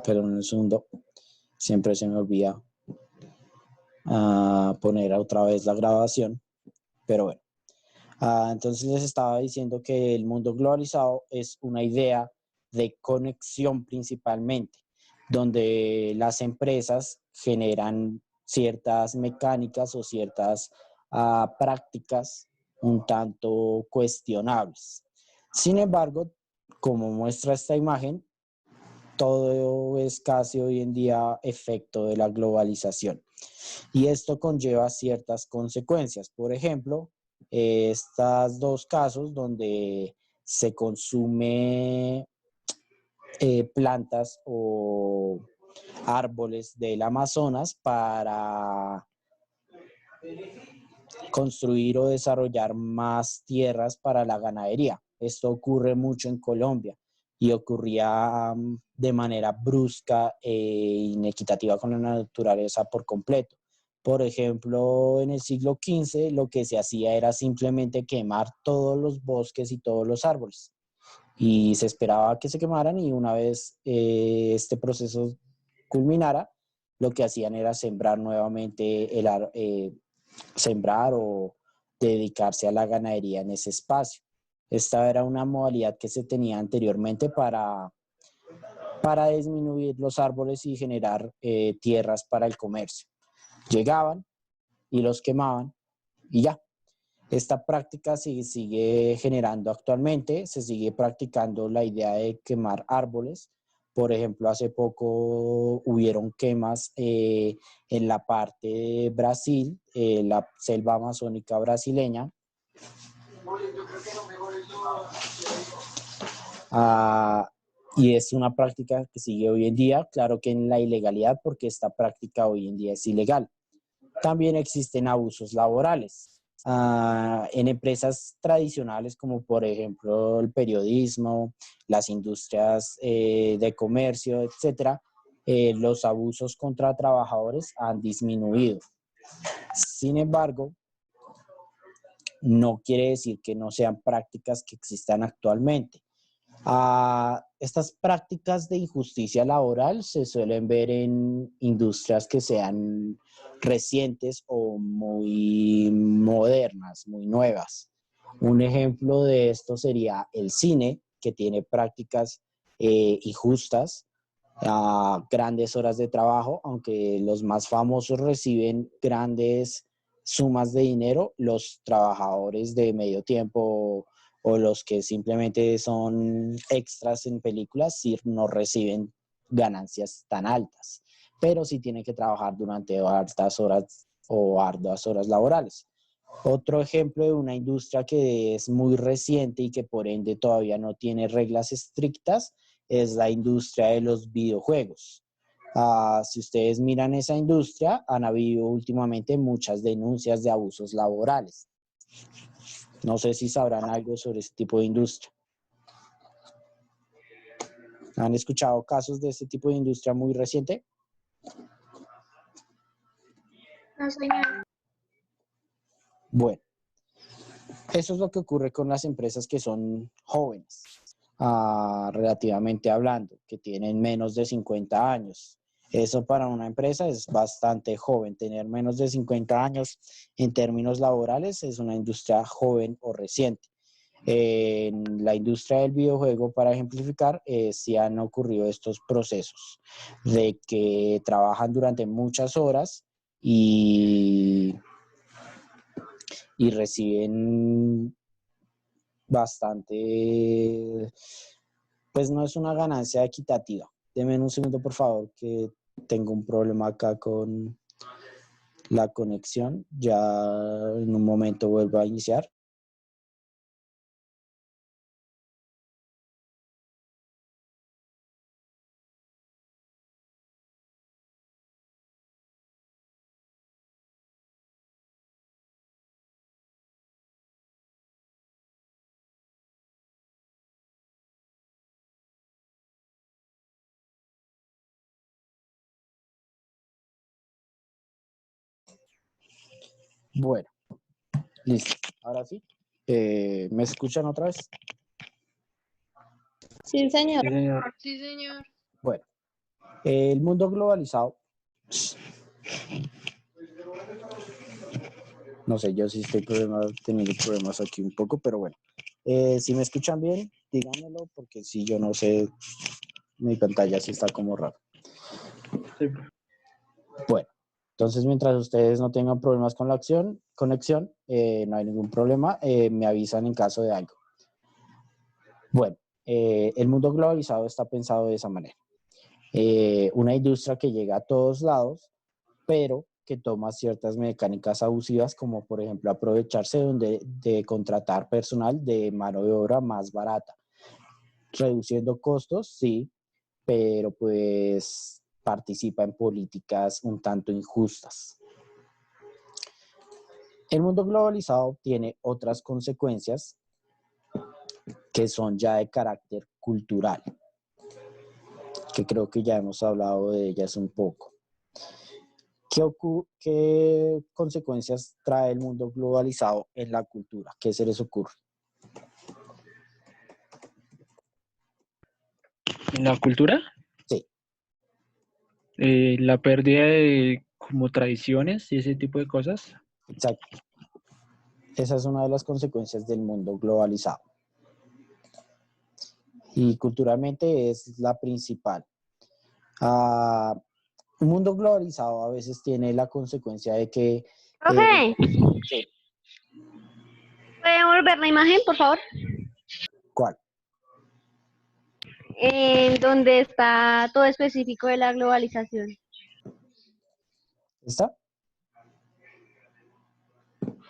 Pero en un segundo, siempre se me olvida poner otra vez la grabación, pero bueno. Entonces les estaba diciendo que el mundo globalizado es una idea de conexión principalmente, donde las empresas generan ciertas mecánicas o ciertas prácticas un tanto cuestionables. Sin embargo, como muestra esta imagen, todo es casi hoy en día efecto de la globalización. Y esto conlleva ciertas consecuencias. Por ejemplo, estos dos casos donde se consume plantas o árboles del Amazonas para construir o desarrollar más tierras para la ganadería. Esto ocurre mucho en Colombia y ocurría de manera brusca e inequitativa con la naturaleza por completo. Por ejemplo, en el siglo XV lo que se hacía era simplemente quemar todos los bosques y todos los árboles. Y se esperaba que se quemaran y una vez este proceso culminara, lo que hacían era sembrar nuevamente sembrar o dedicarse a la ganadería en ese espacio. Esta era una modalidad que se tenía anteriormente para disminuir los árboles y generar tierras para el comercio. Llegaban y los quemaban y ya. Esta práctica se sigue generando actualmente, se sigue practicando la idea de quemar árboles. Por ejemplo, hace poco hubieron quemas en la parte de Brasil, la selva amazónica brasileña. Y es una práctica que sigue hoy en día, claro que en la ilegalidad, porque esta práctica hoy en día es ilegal. También existen abusos laborales. En empresas tradicionales como por ejemplo el periodismo, las industrias de comercio, etcétera, los abusos contra trabajadores han disminuido. Sin embargo, no quiere decir que no sean prácticas que existan actualmente. Estas prácticas de injusticia laboral se suelen ver en industrias que sean recientes o muy modernas, muy nuevas. Un ejemplo de esto sería el cine, que tiene prácticas injustas, grandes horas de trabajo, aunque los más famosos reciben grandes sumas de dinero, los trabajadores de medio tiempo o los que simplemente son extras en películas sí no reciben ganancias tan altas, pero sí tienen que trabajar durante hartas horas o arduas horas laborales. Otro ejemplo de una industria que es muy reciente y que por ende todavía no tiene reglas estrictas es la industria de los videojuegos. Si ustedes miran esa industria, han habido últimamente muchas denuncias de abusos laborales. No sé si sabrán algo sobre este tipo de industria. ¿Han escuchado casos de este tipo de industria muy reciente? No, señor. Bueno, eso es lo que ocurre con las empresas que son jóvenes, relativamente hablando, que tienen menos de 50 años. Eso para una empresa es bastante joven. Tener menos de 50 años en términos laborales es una industria joven o reciente. En la industria del videojuego, para ejemplificar, sí han ocurrido estos procesos de que trabajan durante muchas horas y reciben bastante, pues no es una ganancia equitativa. Denme un segundo, por favor, que tengo un problema acá con la conexión. Ya en un momento vuelvo a iniciar. Bueno, listo. Ahora sí. ¿Me escuchan otra vez? Sí, señor. Sí, señor. Sí, señor. Bueno, El mundo globalizado, no sé, yo sí estoy teniendo problemas aquí un poco, pero bueno. Si me escuchan bien, díganmelo, porque si yo no sé, mi pantalla sí está como raro. Sí. Bueno, entonces mientras ustedes no tengan problemas con la conexión, no hay ningún problema, me avisan en caso de algo. Bueno, el mundo globalizado está pensado de esa manera. Una industria que llega a todos lados, pero que toma ciertas mecánicas abusivas, como por ejemplo aprovecharse de contratar personal de mano de obra más barata, reduciendo costos, sí, pero pues participa en políticas un tanto injustas. El mundo globalizado tiene otras consecuencias que son ya de carácter cultural, que creo que ya hemos hablado de ellas un poco. ¿Qué consecuencias trae el mundo globalizado en la cultura? ¿Qué se les ocurre? ¿En la cultura? Sí, La pérdida de como tradiciones y ese tipo de cosas. exacto. Esa es una de las consecuencias del mundo globalizado. Y culturalmente es la principal. Un mundo globalizado a veces tiene la consecuencia de que... Profe, sí, ¿puede volver la imagen, por favor? ¿cuál? Donde está todo específico de la globalización. ¿Está?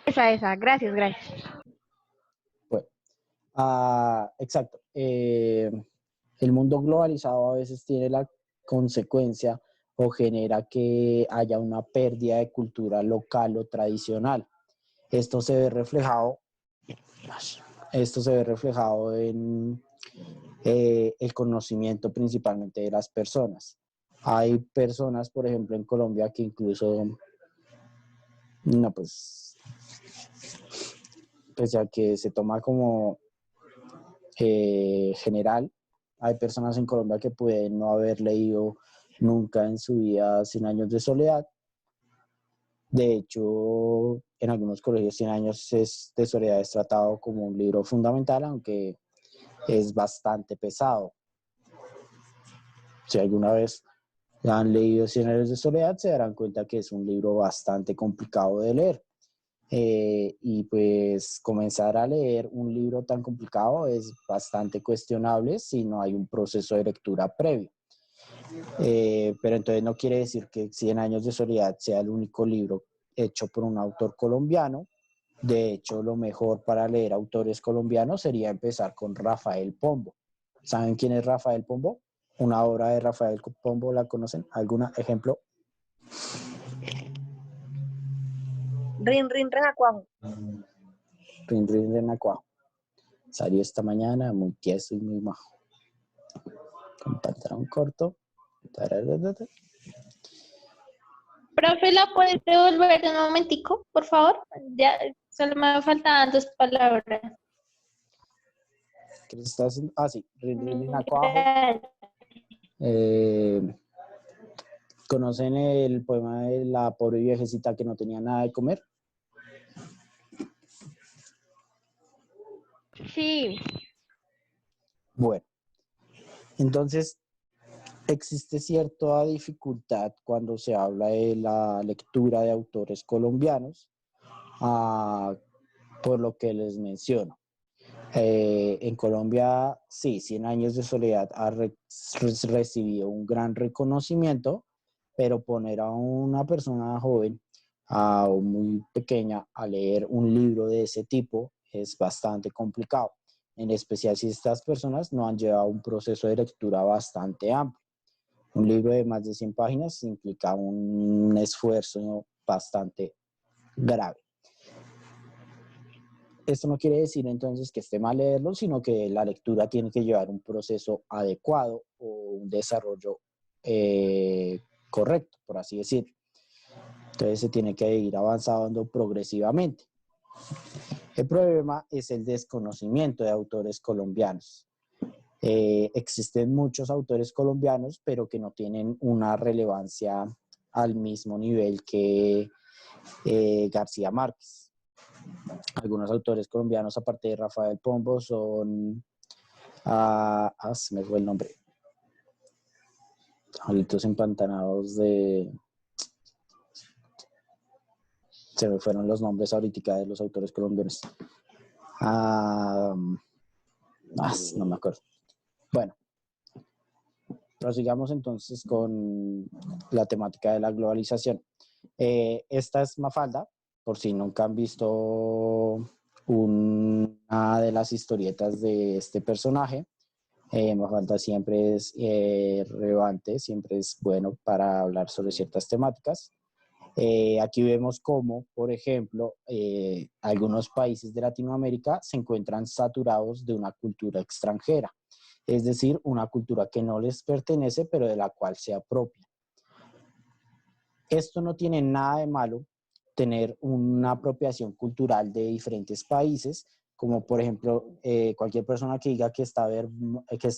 Esa. Gracias, gracias. Bueno, exacto. El mundo globalizado a veces tiene la consecuencia o genera que haya una pérdida de cultura local o tradicional. Esto se ve reflejado, en el conocimiento principalmente de las personas. Hay personas, por ejemplo, en Colombia que incluso, no, pues, pese a que se toma como general, hay personas en Colombia que pueden no haber leído nunca en su vida 100 años de soledad. De hecho, en algunos colegios 100 años de soledad es tratado como un libro fundamental, aunque es bastante pesado. Si alguna vez han leído 100 años de soledad, se darán cuenta que es un libro bastante complicado de leer. Y pues comenzar a leer un libro tan complicado es bastante cuestionable si no hay un proceso de lectura previo. Pero entonces no quiere decir que 100 años de soledad sea el único libro hecho por un autor colombiano. De hecho, lo mejor para leer autores colombianos sería empezar con Rafael Pombo. ¿Saben quién es Rafael Pombo? Una obra de Rafael Pombo, ¿la conocen? ¿Algún ejemplo? Rin, renacuajo. Rin Rin Renacuajo. Salió esta mañana muy tieso y muy majo. Con pantalón corto. Tararara. Profe, ¿la puedes devolver un momentico, por favor? Ya solo me faltaban 2 palabras. ¿Qué les está haciendo? Ah, sí, Rin Rin Renacuajo. ¿Conocen el poema de la pobre viejecita que no tenía nada de comer? Sí. Bueno, entonces existe cierta dificultad cuando se habla de la lectura de autores colombianos, por lo que les menciono. En Colombia, sí, 100 años de soledad ha recibido un gran reconocimiento, pero poner a una persona joven o muy pequeña a leer un libro de ese tipo es bastante complicado, en especial si estas personas no han llevado un proceso de lectura bastante amplio. Un libro de más de 100 páginas implica un esfuerzo bastante grave. Esto no quiere decir entonces que esté mal leerlo, sino que la lectura tiene que llevar un proceso adecuado o un desarrollo correcto, por así decirlo. Entonces se tiene que ir avanzando progresivamente. El problema es el desconocimiento de autores colombianos. Existen muchos autores colombianos, pero que no tienen una relevancia al mismo nivel que García Márquez. Algunos autores colombianos, aparte de Rafael Pombo, son... se me fue el nombre. Alitos empantanados de... Se me fueron los nombres ahorita de los autores colombianos. No me acuerdo. Bueno, prosigamos entonces con la temática de la globalización. Esta es Mafalda, por si nunca han visto una de las historietas de este personaje. Mafalda siempre es relevante, siempre es bueno para hablar sobre ciertas temáticas. Aquí vemos cómo, por ejemplo, algunos países de Latinoamérica se encuentran saturados de una cultura extranjera, es decir, una cultura que no les pertenece, pero de la cual se apropian. Esto no tiene nada de malo, tener una apropiación cultural de diferentes países, como por ejemplo, cualquier persona que diga que está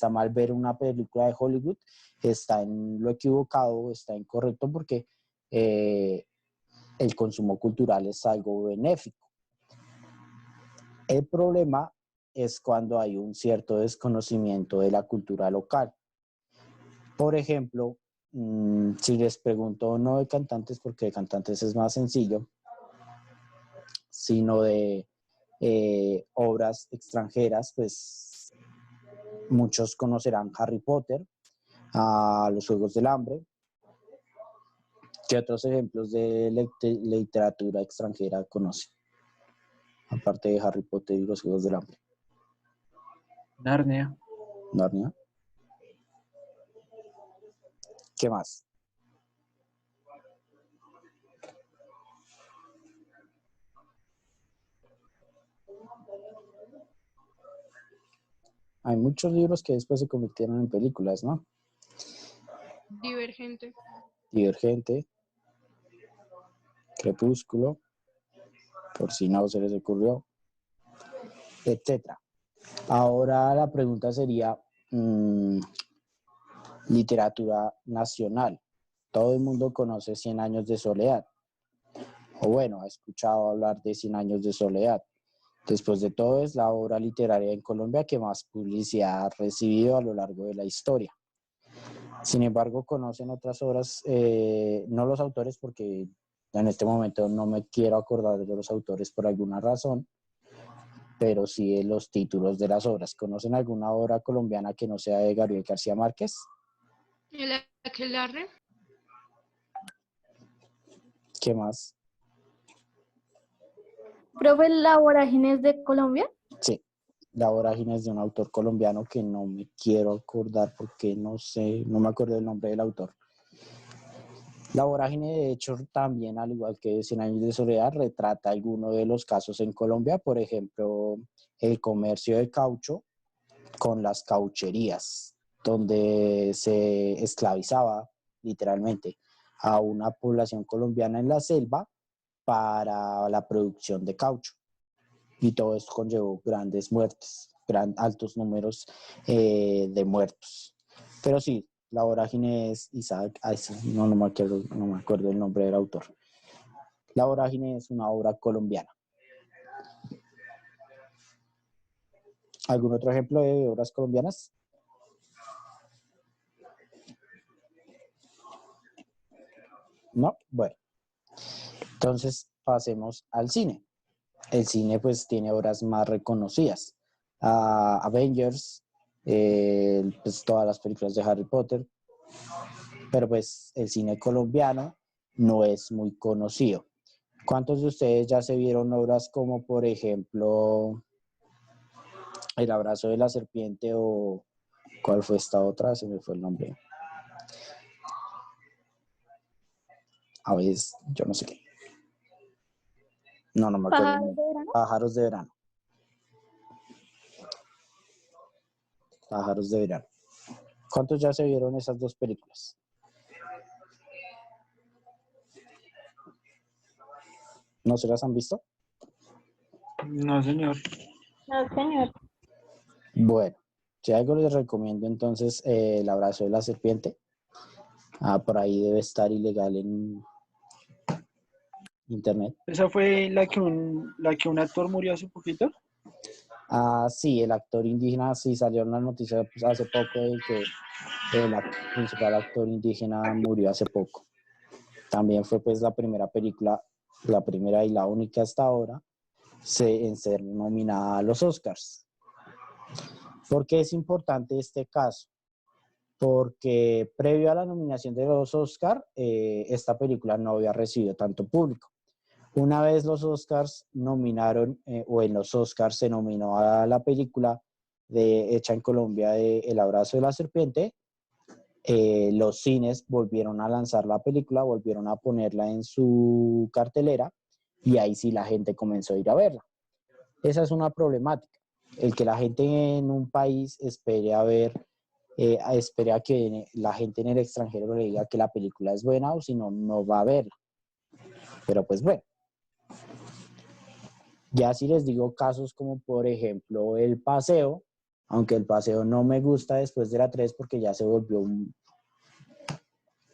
mal ver una película de Hollywood, está en lo equivocado, está incorrecto, porque el consumo cultural es algo benéfico. El problema es cuando hay un cierto desconocimiento de la cultura local. Por ejemplo, si les pregunto no de cantantes, porque de cantantes es más sencillo, sino de obras extranjeras, pues muchos conocerán Harry Potter, los Juegos del Hambre. ¿Qué otros ejemplos de literatura extranjera conocen? Aparte de Harry Potter y los Juegos del Hambre. Narnia. Narnia. ¿Qué más? Hay muchos libros que después se convirtieron en películas, ¿no? Divergente. Divergente, Crepúsculo, por si no se les ocurrió, etc. Ahora la pregunta sería, literatura nacional. Todo el mundo conoce 100 años de soledad. O bueno, ha escuchado hablar de 100 años de soledad. Después de todo, es la obra literaria en Colombia que más publicidad ha recibido a lo largo de la historia. Sin embargo, conocen otras obras, no los autores, porque en este momento no me quiero acordar de los autores por alguna razón, pero sí de los títulos de las obras. ¿Conocen alguna obra colombiana que no sea de Gabriel García Márquez? El aquelarre. ¿Qué más? Profe, ¿La Vorágine es de Colombia? Sí, La Vorágine es de un autor colombiano que no me quiero acordar porque no sé, no me acuerdo del nombre del autor. La Vorágine, de hecho, también, al igual que 100 años de soledad, retrata algunos de los casos en Colombia, por ejemplo, el comercio de caucho con las caucherías, donde se esclavizaba literalmente a una población colombiana en la selva para la producción de caucho. Y todo esto conllevó grandes muertes, altos números de muertos. Pero sí, La Vorágine es Isaac, no me acuerdo el nombre del autor. La Vorágine es una obra colombiana. ¿Algún otro ejemplo de obras colombianas? No, bueno. Entonces pasemos al cine. El cine pues tiene obras más reconocidas. Avengers, pues, todas las películas de Harry Potter, pero pues el cine colombiano no es muy conocido. ¿Cuántos de ustedes ya se vieron obras como, por ejemplo, El abrazo de la serpiente o cuál fue esta otra? Se me fue el nombre. A veces, yo no sé qué. No me acuerdo. ¿Pájaros de verano? Pájaros de verano. Pájaros de verano. ¿Cuántos ya se vieron esas dos películas? ¿No se las han visto? No, señor. No, señor. Bueno, Si algo les recomiendo entonces El abrazo de la serpiente. Por ahí debe estar ilegal en internet. ¿Esa fue la que un actor murió hace poquito? Sí, el actor indígena, sí salió en la noticia pues, hace poco de que el principal actor indígena murió hace poco. También fue pues la primera película, la primera y la única hasta ahora, en ser nominada a los Oscars. ¿Por qué es importante este caso? Porque previo a la nominación de los Oscars, esta película no había recibido tanto público. Una vez los Oscars nominaron, o en los Oscars se nominó a la película hecha en Colombia de El abrazo de la serpiente, los cines volvieron a lanzar la película, volvieron a ponerla en su cartelera y ahí sí la gente comenzó a ir a verla. Esa es una problemática, el que la gente en un país espere a que la gente en el extranjero le diga que la película es buena o si no, no va a verla. Pero pues bueno. Ya si les digo casos como por ejemplo El Paseo, aunque El Paseo no me gusta después de la 3 porque ya se volvió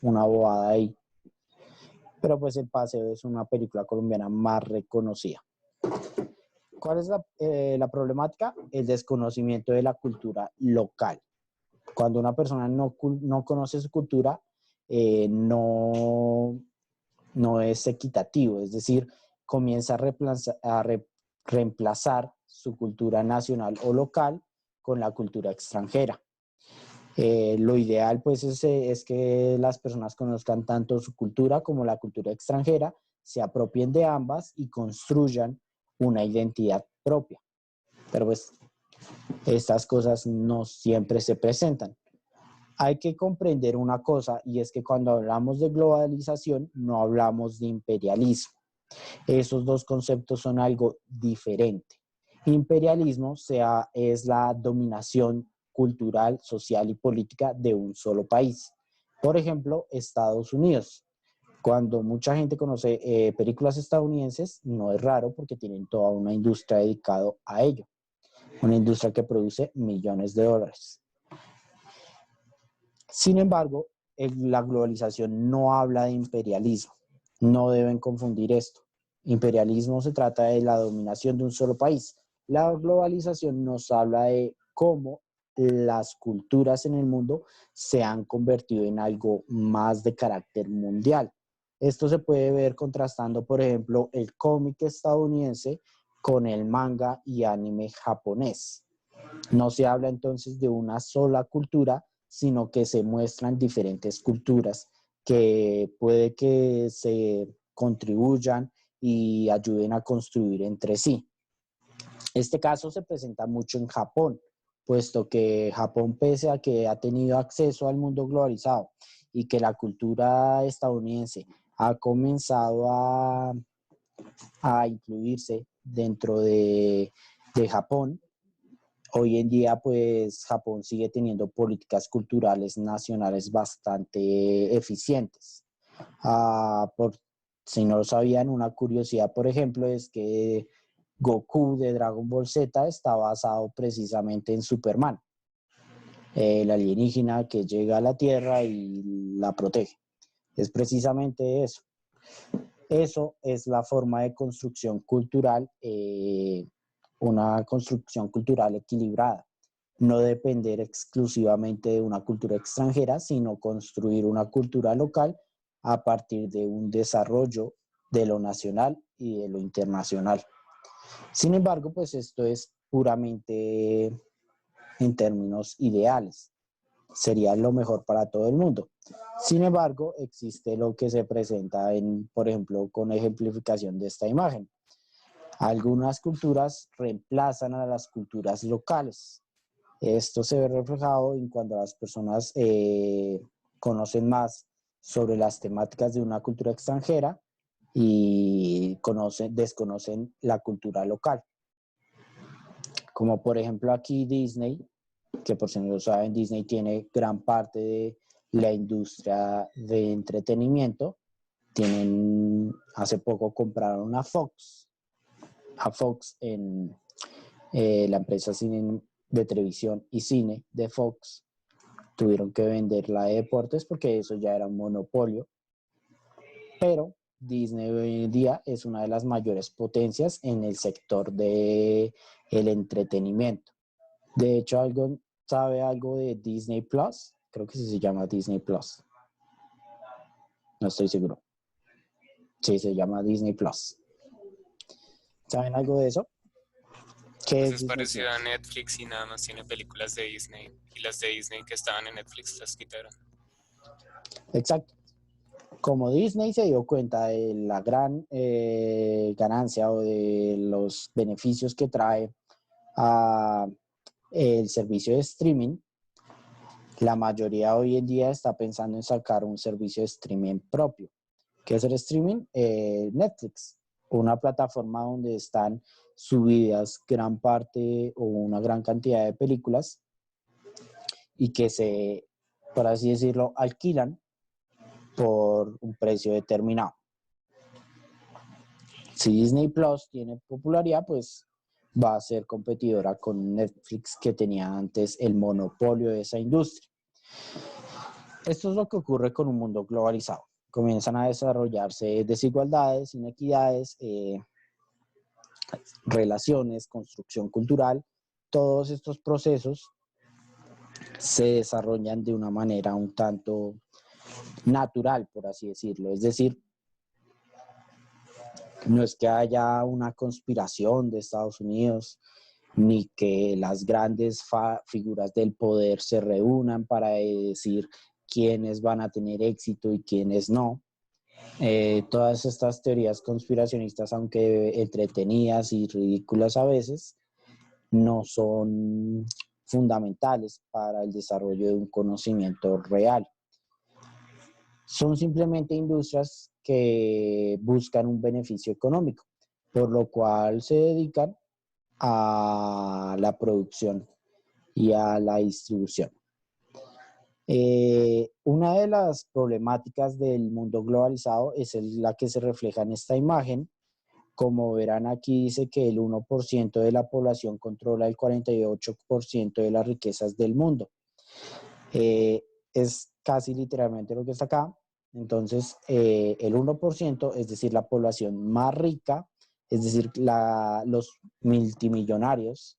una bobada ahí. Pero pues El Paseo es una película colombiana más reconocida. ¿Cuál es la problemática? El desconocimiento de la cultura local. Cuando una persona no conoce su cultura, no es equitativo, es decir, comienza a reemplazar su cultura nacional o local con la cultura extranjera. Lo ideal pues es que las personas conozcan tanto su cultura como la cultura extranjera, se apropien de ambas y construyan una identidad propia. Pero pues estas cosas no siempre se presentan. Hay que comprender una cosa y es que cuando hablamos de globalización no hablamos de imperialismo. Esos dos conceptos son algo diferente. Imperialismo es la dominación cultural, social y política de un solo país. Por ejemplo, Estados Unidos. Cuando mucha gente conoce películas estadounidenses, no es raro porque tienen toda una industria dedicada a ello. Una industria que produce millones de dólares. Sin embargo, la globalización no habla de imperialismo. No deben confundir esto. Imperialismo se trata de la dominación de un solo país. La globalización nos habla de cómo las culturas en el mundo se han convertido en algo más de carácter mundial. Esto se puede ver contrastando, por ejemplo, el cómic estadounidense con el manga y anime japonés. No se habla entonces de una sola cultura, sino que se muestran diferentes culturas que puede que se contribuyan y ayuden a construir entre sí. Este caso se presenta mucho en Japón, puesto que Japón, pese a que ha tenido acceso al mundo globalizado y que la cultura estadounidense ha comenzado a incluirse dentro de Japón, hoy en día, pues, Japón sigue teniendo políticas culturales nacionales bastante eficientes. Por si no lo sabían, una curiosidad, por ejemplo, es que Goku de Dragon Ball Z está basado precisamente en Superman, el alienígena que llega a la Tierra y la protege. Es precisamente eso. Eso es la forma de construcción cultural, una construcción cultural equilibrada. No depender exclusivamente de una cultura extranjera, sino construir una cultura local a partir de un desarrollo de lo nacional y de lo internacional. Sin embargo, pues esto es puramente en términos ideales. Sería lo mejor para todo el mundo. Sin embargo, existe lo que se presenta por ejemplo, con ejemplificación de esta imagen. Algunas culturas reemplazan a las culturas locales. Esto se ve reflejado en cuando las personas conocen más sobre las temáticas de una cultura extranjera y desconocen la cultura local. Como por ejemplo aquí Disney, que por si no lo saben, Disney tiene gran parte de la industria de entretenimiento. Hace poco compraron a Fox en la empresa de televisión y cine de Fox tuvieron que vender la de deportes porque eso ya era un monopolio. Pero Disney hoy en día es una de las mayores potencias en el sector de el entretenimiento. De hecho, ¿sabe algo de Disney Plus? Creo que sí se llama Disney Plus. No estoy seguro. Sí, se llama Disney Plus. ¿Saben algo de eso? ¿Qué Pues es es Disney parecido a Plus? Netflix y nada más tiene películas de Disney. Y las de Disney que estaban en Netflix las quitaron. Exacto. Como Disney se dio cuenta de la gran ganancia o de los beneficios que trae a el servicio de streaming, la mayoría hoy en día está pensando en sacar un servicio de streaming propio. ¿Qué es el streaming? Netflix, una plataforma donde están subidas gran parte o una gran cantidad de películas y que se, por así decirlo, alquilan por un precio determinado. Si Disney Plus tiene popularidad, pues va a ser competidora con Netflix, que tenía antes el monopolio de esa industria. Esto es lo que ocurre con un mundo globalizado. Comienzan a desarrollarse desigualdades, inequidades, relaciones, construcción cultural. Todos estos procesos se desarrollan de una manera un tanto natural, por así decirlo. Es decir, no es que haya una conspiración de Estados Unidos, ni que las grandes figuras del poder se reúnan para decir quiénes van a tener éxito y quiénes no. Todas estas teorías conspiracionistas, aunque entretenidas y ridículas a veces, no son fundamentales para el desarrollo de un conocimiento real. Son simplemente industrias que buscan un beneficio económico, por lo cual se dedican a la producción y a la distribución. Una de las problemáticas del mundo globalizado es la que se refleja en esta imagen. Como verán aquí dice que el 1% de la población controla el 48% de las riquezas del mundo. Es casi literalmente lo que está acá. Entonces, el 1%, es decir, la población más rica, es decir, los multimillonarios,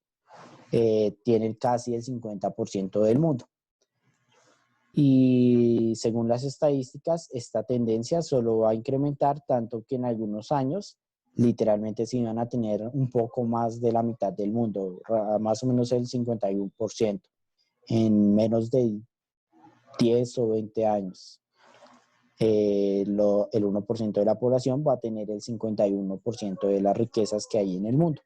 tienen casi el 50% del mundo. Y según las estadísticas, esta tendencia solo va a incrementar, tanto que en algunos años literalmente se iban a tener un poco más de la mitad del mundo, más o menos el 51%, en menos de 10 o 20 años. El 1% de la población va a tener el 51% de las riquezas que hay en el mundo.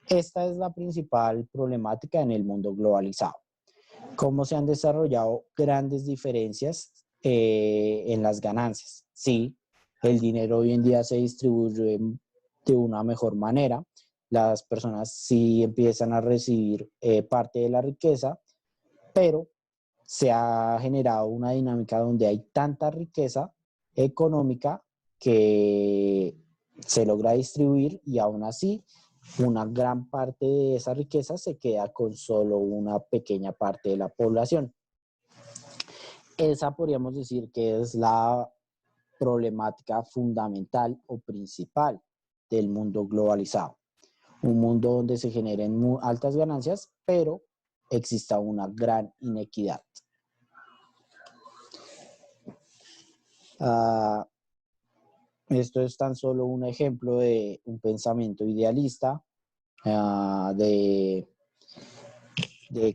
Esta es la principal problemática en el mundo globalizado. Cómo se han desarrollado grandes diferencias en las ganancias. Sí, el dinero hoy en día se distribuye de una mejor manera. Las personas sí empiezan a recibir parte de la riqueza, pero se ha generado una dinámica donde hay tanta riqueza económica que se logra distribuir y aún así una gran parte de esa riqueza se queda con solo una pequeña parte de la población. Esa podríamos decir que es la problemática fundamental o principal del mundo globalizado. Un mundo donde se generen muy altas ganancias, pero exista una gran inequidad. Esto es tan solo un ejemplo de un pensamiento idealista, de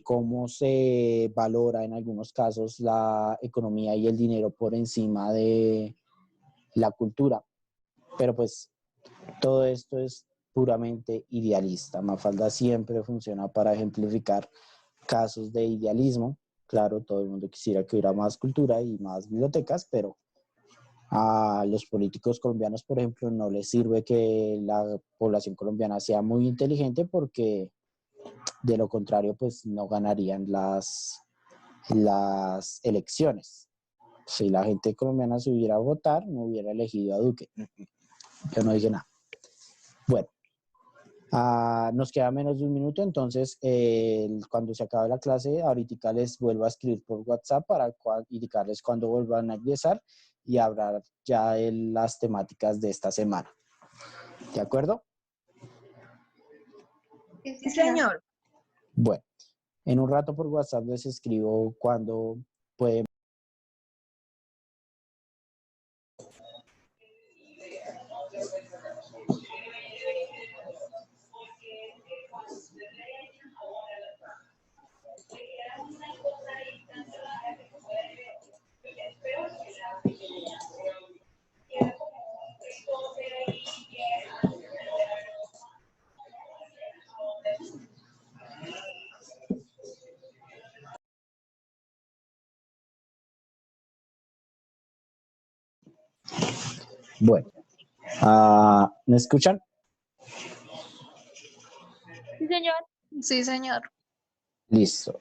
cómo se valora en algunos casos la economía y el dinero por encima de la cultura. Pero pues todo esto es puramente idealista. Mafalda siempre funciona para ejemplificar casos de idealismo. Claro, todo el mundo quisiera que hubiera más cultura y más bibliotecas, pero a los políticos colombianos, por ejemplo, no les sirve que la población colombiana sea muy inteligente porque de lo contrario, pues no ganarían las elecciones. Si la gente colombiana se hubiera a votar, no hubiera elegido a Duque. Yo no dije nada. Bueno, Nos queda menos de un minuto, entonces cuando se acabe la clase, ahorita les vuelvo a escribir por WhatsApp para indicarles cuándo vuelvan a ingresar y hablar ya de las temáticas de esta semana. ¿De acuerdo? Sí, señor. Bueno, en un rato por WhatsApp les escribo cuándo pueden. Bueno, ¿me escuchan? Sí, señor. Sí, señor. Listo.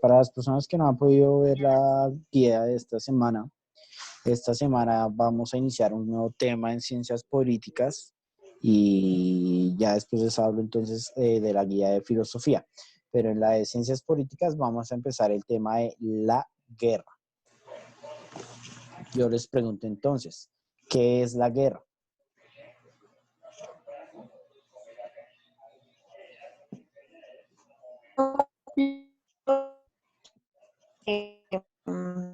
Para las personas que no han podido ver la guía de esta semana vamos a iniciar un nuevo tema en ciencias políticas y ya después les hablo entonces de la guía de filosofía. Pero en la de ciencias políticas vamos a empezar el tema de la guerra. Yo les pregunto entonces, ¿qué es la guerra? Mm,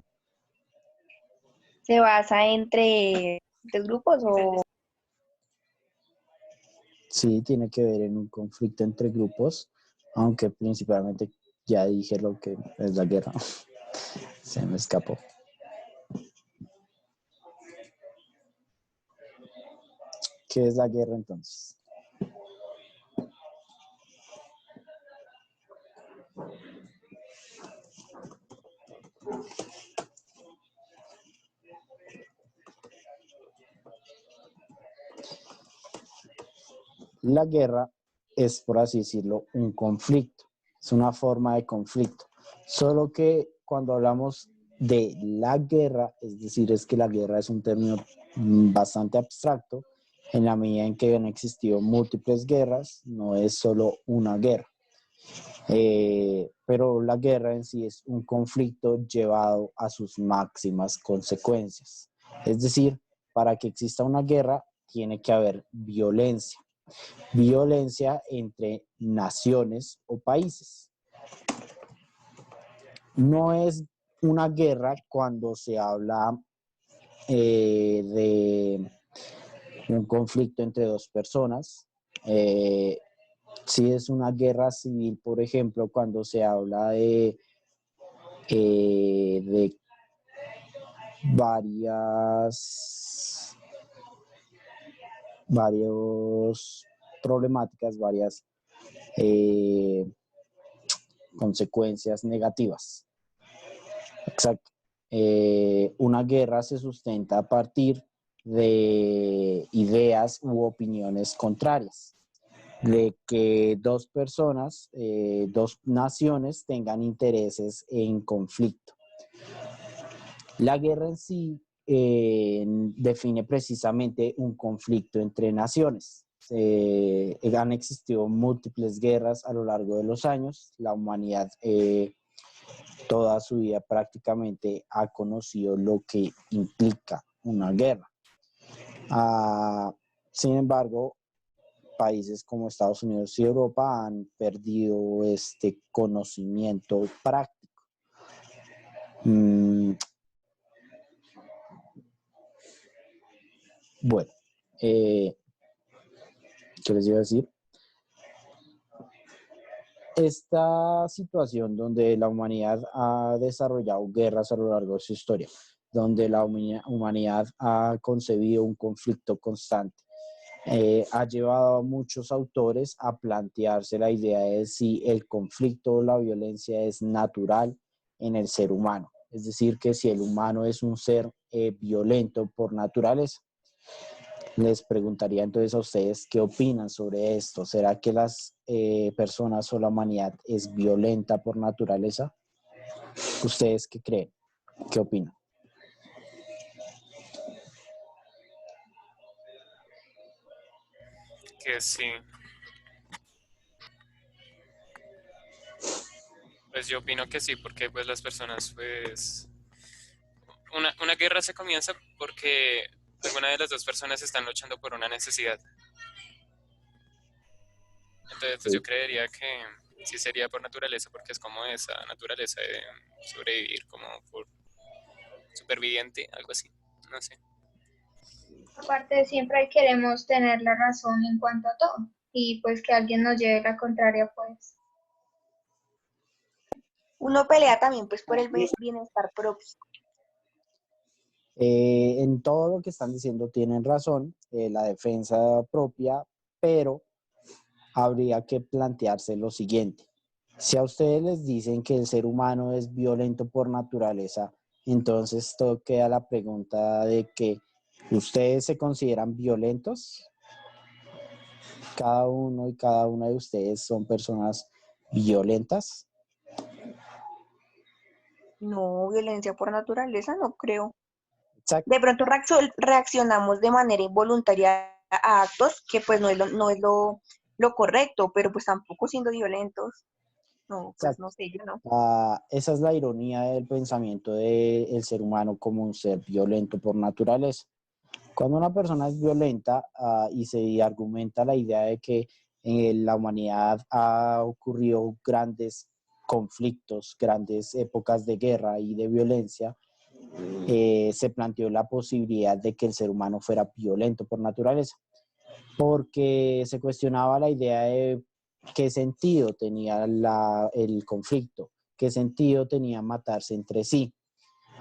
¿Se basa entre grupos o Sí, tiene que ver en un conflicto entre grupos, aunque principalmente ya dije lo que es la guerra. Se me escapó. ¿Qué es la guerra entonces? La guerra es, por así decirlo, un conflicto. Es una forma de conflicto. Solo que cuando hablamos de la guerra, es decir, es que la guerra es un término bastante abstracto, en la medida en que han existido múltiples guerras, no es solo una guerra. Pero la guerra en sí es un conflicto llevado a sus máximas consecuencias. Es decir, para que exista una guerra, tiene que haber violencia. Violencia entre naciones o países. No es una guerra cuando se habla de un conflicto entre dos personas. Sí es una guerra civil, por ejemplo, cuando se habla de varias problemáticas, varias consecuencias negativas. Exacto. Una guerra se sustenta a partir de ideas u opiniones contrarias, de que dos personas, dos naciones tengan intereses en conflicto. La guerra en sí define precisamente un conflicto entre naciones. Han existido múltiples guerras a lo largo de los años. La humanidad toda su vida prácticamente ha conocido lo que implica una guerra. Sin embargo, países como Estados Unidos y Europa han perdido este conocimiento práctico. Bueno, ¿qué les iba a decir? Esta situación donde la humanidad ha desarrollado guerras a lo largo de su historia, donde la humanidad ha concebido un conflicto constante, ha llevado a muchos autores a plantearse la idea de si el conflicto o la violencia es natural en el ser humano. Es decir, que si el humano es un ser violento por naturaleza. Les preguntaría entonces a ustedes qué opinan sobre esto. ¿Será que las personas o la humanidad es violenta por naturaleza? ¿Ustedes qué creen? ¿Qué opinan? Que sí, Pues yo opino que sí, porque pues las personas, pues, una guerra se comienza porque alguna de las dos personas están luchando por una necesidad. Entonces, pues yo creería que sí sería por naturaleza, porque es como esa naturaleza de sobrevivir como por superviviente, algo así, no sé. Aparte, siempre queremos tener la razón en cuanto a todo y pues que alguien nos lleve la contraria, pues. Uno pelea también pues por el bienestar propio. En todo lo que están diciendo tienen razón, la defensa propia, pero habría que plantearse lo siguiente. Si a ustedes les dicen que el ser humano es violento por naturaleza, entonces todo queda la pregunta de que ¿ustedes se consideran violentos? Cada uno y cada una de ustedes son personas violentas. No, violencia por naturaleza, no creo. Exacto. De pronto reaccionamos de manera involuntaria a actos que pues no es lo correcto, pero pues tampoco siendo violentos. No, pues Exacto. no sé, yo no. Esa es la ironía del pensamiento del ser humano como un ser violento por naturaleza. Cuando una persona es violenta y se argumenta la idea de que en la humanidad ha ocurrido grandes conflictos, grandes épocas de guerra y de violencia, se planteó la posibilidad de que el ser humano fuera violento por naturaleza, porque se cuestionaba la idea de qué sentido tenía el conflicto, qué sentido tenía matarse entre sí.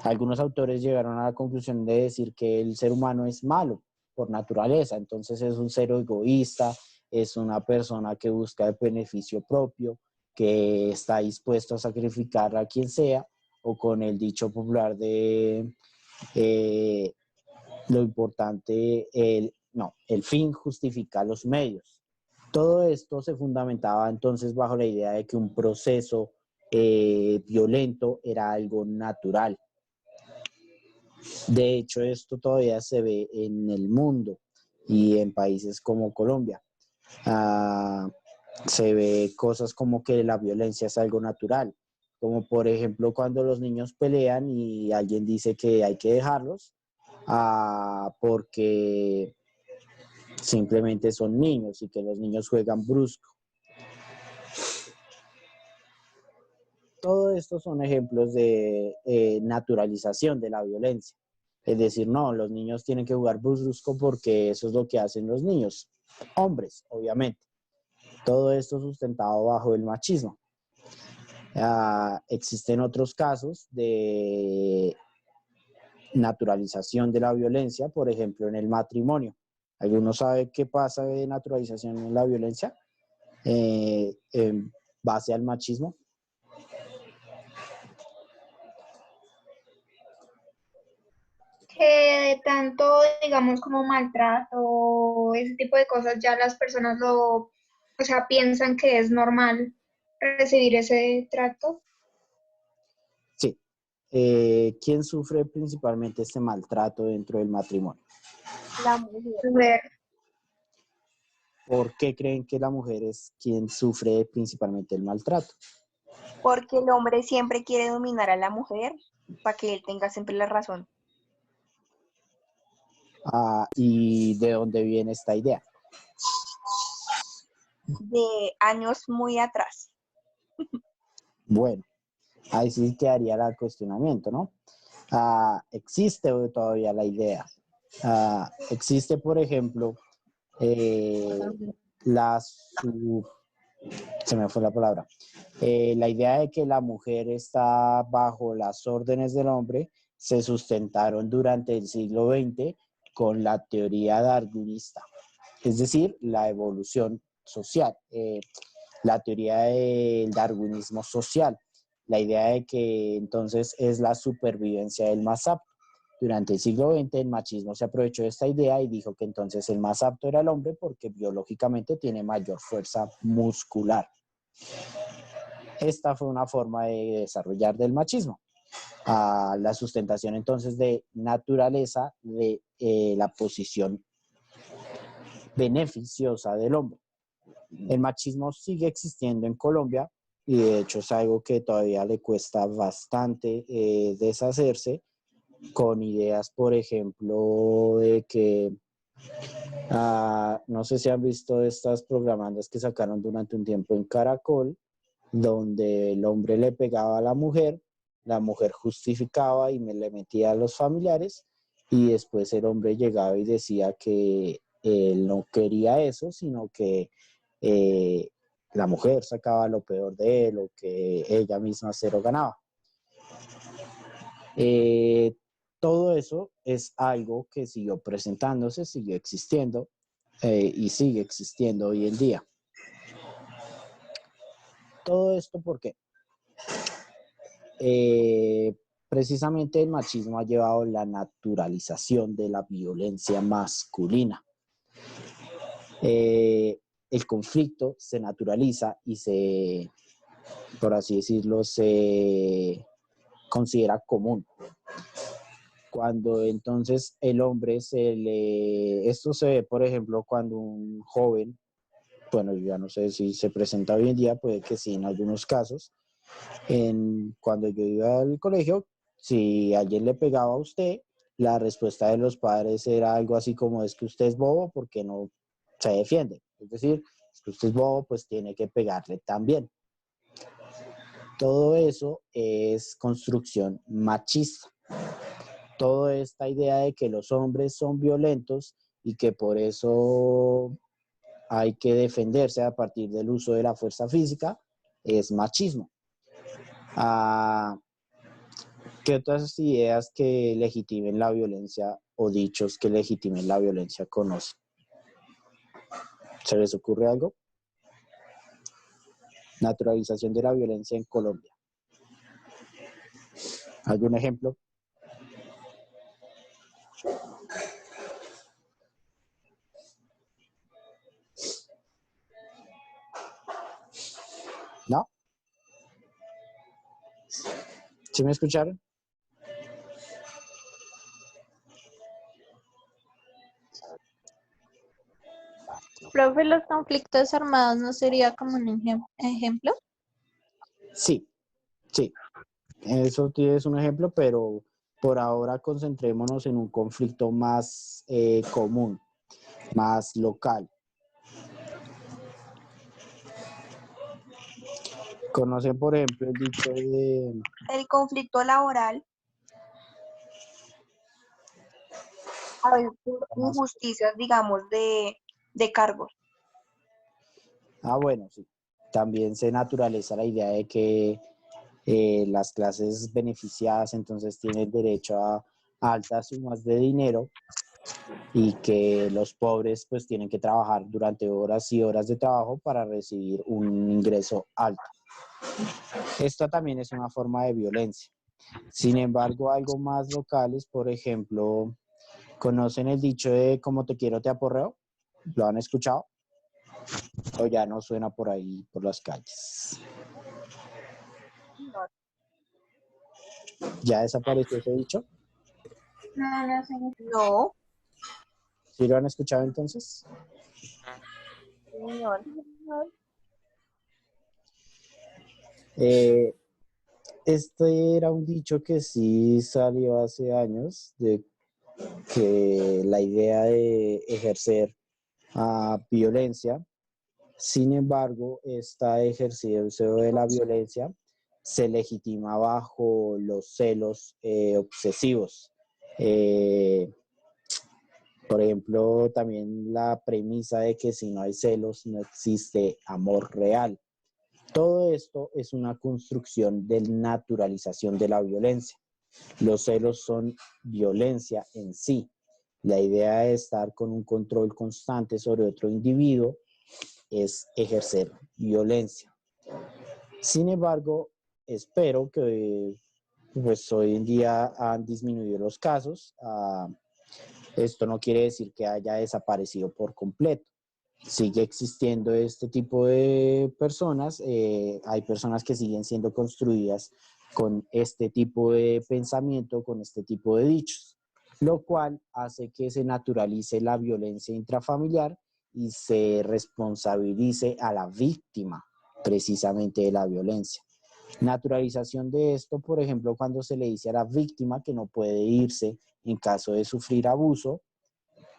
Algunos autores llegaron a la conclusión de decir que el ser humano es malo por naturaleza, entonces es un ser egoísta, es una persona que busca el beneficio propio, que está dispuesto a sacrificar a quien sea, o con el dicho popular de lo importante, el fin justifica los medios. Todo esto se fundamentaba entonces bajo la idea de que un proceso violento era algo natural. De hecho, esto todavía se ve en el mundo y en países como Colombia. Se ve cosas como que la violencia es algo natural, como por ejemplo cuando los niños pelean y alguien dice que hay que dejarlos porque simplemente son niños y que los niños juegan brusco. Todo esto son ejemplos de naturalización de la violencia. Es decir, no, los niños tienen que jugar brusco porque eso es lo que hacen los niños, hombres, obviamente. Todo esto sustentado bajo el machismo. Existen otros casos de naturalización de la violencia, por ejemplo, en el matrimonio. ¿Alguno sabe qué pasa de naturalización en la violencia en base al machismo? Que de tanto, digamos, como maltrato, ese tipo de cosas, ya las personas o sea, piensan que es normal recibir ese trato. Sí. ¿Quién sufre principalmente este maltrato dentro del matrimonio? La mujer. Ver, ¿Por qué creen que la mujer es quien sufre principalmente el maltrato? Porque el hombre siempre quiere dominar a la mujer para que él tenga siempre la razón. ¿Y de dónde viene esta idea? De años muy atrás. Bueno, ahí sí quedaría el cuestionamiento, ¿no? Existe todavía la idea. Existe, por ejemplo, se me fue la palabra. La idea de que la mujer está bajo las órdenes del hombre se sustentaron durante el siglo XX con la teoría darwinista, es decir, la evolución social, la teoría del darwinismo social, la idea de que entonces es la supervivencia del más apto. Durante el siglo XX el machismo se aprovechó de esta idea y dijo que entonces el más apto era el hombre porque biológicamente tiene mayor fuerza muscular. Esta fue una forma de desarrollar del machismo. La sustentación entonces de naturaleza de la posición beneficiosa del hombre. El machismo sigue existiendo en Colombia y de hecho es algo que todavía le cuesta bastante deshacerse, con ideas, por ejemplo, de que, no sé si han visto estas propagandas que sacaron durante un tiempo en Caracol, donde el hombre le pegaba a la mujer justificaba y le metía a los familiares, y después el hombre llegaba y decía que él no quería eso, sino que la mujer sacaba lo peor de él o que ella misma se lo ganaba. Todo eso es algo que siguió presentándose, siguió existiendo y sigue existiendo hoy en día. Todo esto porque precisamente el machismo ha llevado la naturalización de la violencia masculina. El conflicto se naturaliza y se, por así decirlo, se considera común. Cuando entonces el hombre esto se ve, por ejemplo, cuando un joven, bueno, yo ya no sé si se presenta hoy en día, puede que sí en algunos casos, cuando yo iba al colegio, si alguien le pegaba a usted, la respuesta de los padres era algo así como: es que usted es bobo porque no se defiende. Es decir, es que usted es bobo, pues tiene que pegarle también. Todo eso es construcción machista. Toda esta idea de que los hombres son violentos y que por eso hay que defenderse a partir del uso de la fuerza física es machismo. ¿Qué otras ideas que legitimen la violencia o dichos que legitimen la violencia conocen? ¿Se les ocurre algo? Naturalización de la violencia en Colombia. ¿Algún ejemplo? ¿No? ¿Sí me escucharon? Profe, los conflictos armados no sería como un ejemplo. Sí, sí. Eso tienes un ejemplo, pero por ahora concentrémonos en un conflicto más común, más local. ¿Conocen, por ejemplo, el dicho de... El conflicto laboral, a veces por injusticias, digamos, de cargos. Bueno, sí. También se naturaliza la idea de que las clases beneficiadas entonces tienen derecho a altas sumas de dinero y que los pobres pues tienen que trabajar durante horas y horas de trabajo para recibir un ingreso alto. Esto también es una forma de violencia. Sin embargo, algo más locales, por ejemplo, ¿conocen el dicho de como te quiero te aporreo? ¿Lo han escuchado? ¿O ya no suena por ahí, por las calles? ¿Ya desapareció ese dicho? No sé. No, ¿Sí lo han escuchado entonces? señor. Este era un dicho que sí salió hace años, de que la idea de ejercer violencia. Sin embargo, esta ejercicio de la violencia se legitima bajo los celos obsesivos. Por ejemplo, también la premisa de que si no hay celos no existe amor real. Todo esto es una construcción de naturalización de la violencia. Los celos son violencia en sí. La idea de estar con un control constante sobre otro individuo es ejercer violencia. Sin embargo, espero que pues, hoy en día han disminuido los casos. Esto no quiere decir que haya desaparecido por completo. Sigue existiendo este tipo de personas. Hay personas que siguen siendo construidas con este tipo de pensamiento, con este tipo de dichos, lo cual hace que se naturalice la violencia intrafamiliar y se responsabilice a la víctima precisamente de la violencia. Naturalización de esto, por ejemplo, cuando se le dice a la víctima que no puede irse en caso de sufrir abuso,